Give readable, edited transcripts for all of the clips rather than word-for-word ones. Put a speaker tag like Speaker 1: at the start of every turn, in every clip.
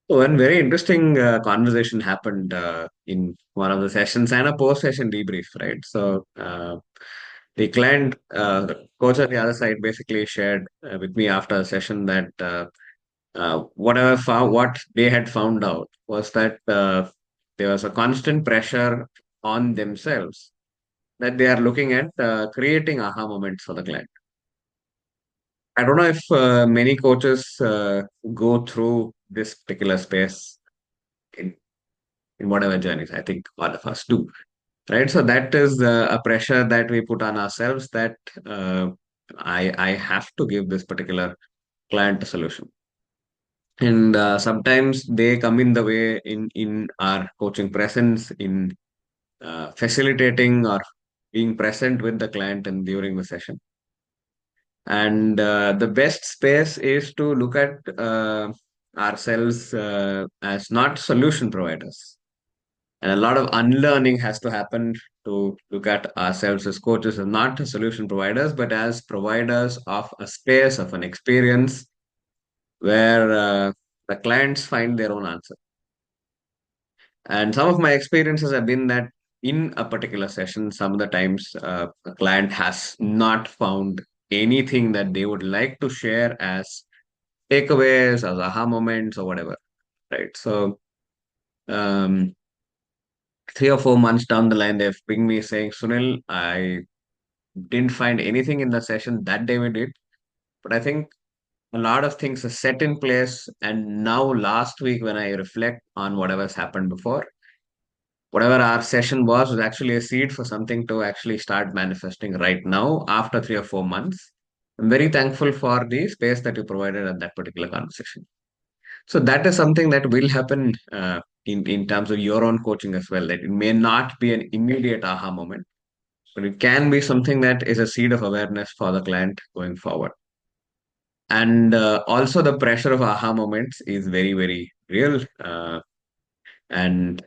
Speaker 1: One very interesting conversation happened in one of the sessions and a post-session debrief, right? The client, the coach on the other side, basically shared with me after a session that what they had found out was that there was a constant pressure on themselves that they are looking at creating aha moments for the client. I don't know if many coaches go through this particular space in in whatever journeys. I think all of us do, right? So that is a pressure that we put on ourselves that uh, I have to give this particular client a solution, and sometimes they come in the way in our coaching presence in facilitating or being present with the client and during the session. And the best space is to look at ourselves as not solution providers. And a lot of unlearning has to happen to look at ourselves as coaches as not as solution providers, but as providers of a space, of an experience where the clients find their own answer. And some of my experiences have been that in a particular session, some of the times a client has not found anything that they would like to share as takeaways, as aha moments, or whatever. Right. So, um, 3 or 4 months down the line, they've pinged me saying, Sunil, I didn't find anything in the session that day we did, but I think a lot of things are set in place. And now, last week, when I reflect on whatever's happened before, whatever our session was actually a seed for something to actually start manifesting right now after 3 or 4 months. I'm very thankful for the space that you provided at that particular conversation. So that is something that will happen in terms of your own coaching as well. That it may not be an immediate aha moment, but it can be something that is a seed of awareness for the client going forward. And also, the pressure of aha moments is very, very real. And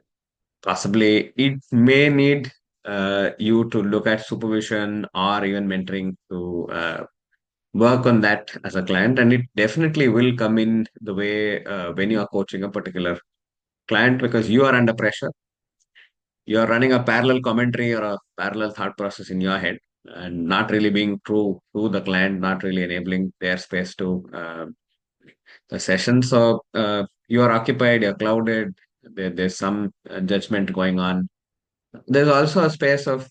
Speaker 1: possibly it may need you to look at supervision or even mentoring to work on that as a client. And it definitely will come in the way when you are coaching a particular client because you are under pressure. You are running a parallel commentary or a parallel thought process in your head and not really being true to the client, not really enabling their space to the session. So you are occupied, you're clouded, there's some judgment going on. There's also a space of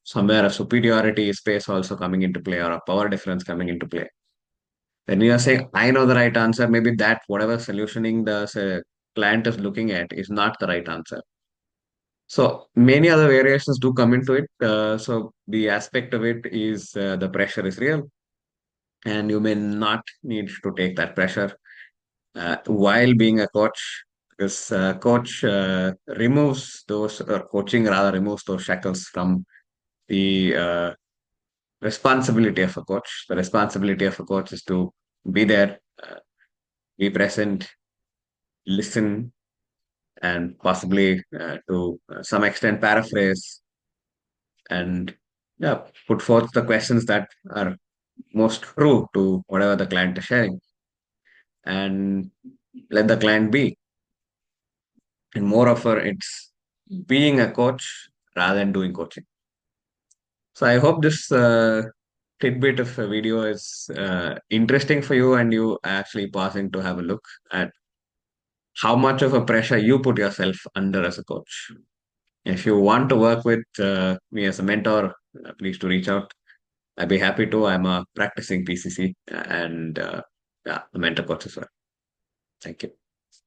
Speaker 1: somewhere a superiority space also coming into play or a power difference coming into play. When you are saying, I know the right answer, maybe that whatever solutioning the client is looking at is not the right answer. So many other variations do come into it. So the aspect of it is the pressure is real, and you may not need to take that pressure while being a coach, because coach removes those, or coaching rather removes those shackles from the responsibility of a coach. The responsibility of a coach is to be there, be present, listen, and possibly to some extent paraphrase and yeah, put forth the questions that are most true to whatever the client is sharing and let the client be. And moreover, it's being a coach rather than doing coaching. So I hope this tidbit of a video is interesting for you and you actually pausing to have a look at how much of a pressure you put yourself under as a coach. If you want to work with me as a mentor, please to reach out. I'd be happy to. I'm a practicing PCC and yeah, a mentor coach as well. Thank you.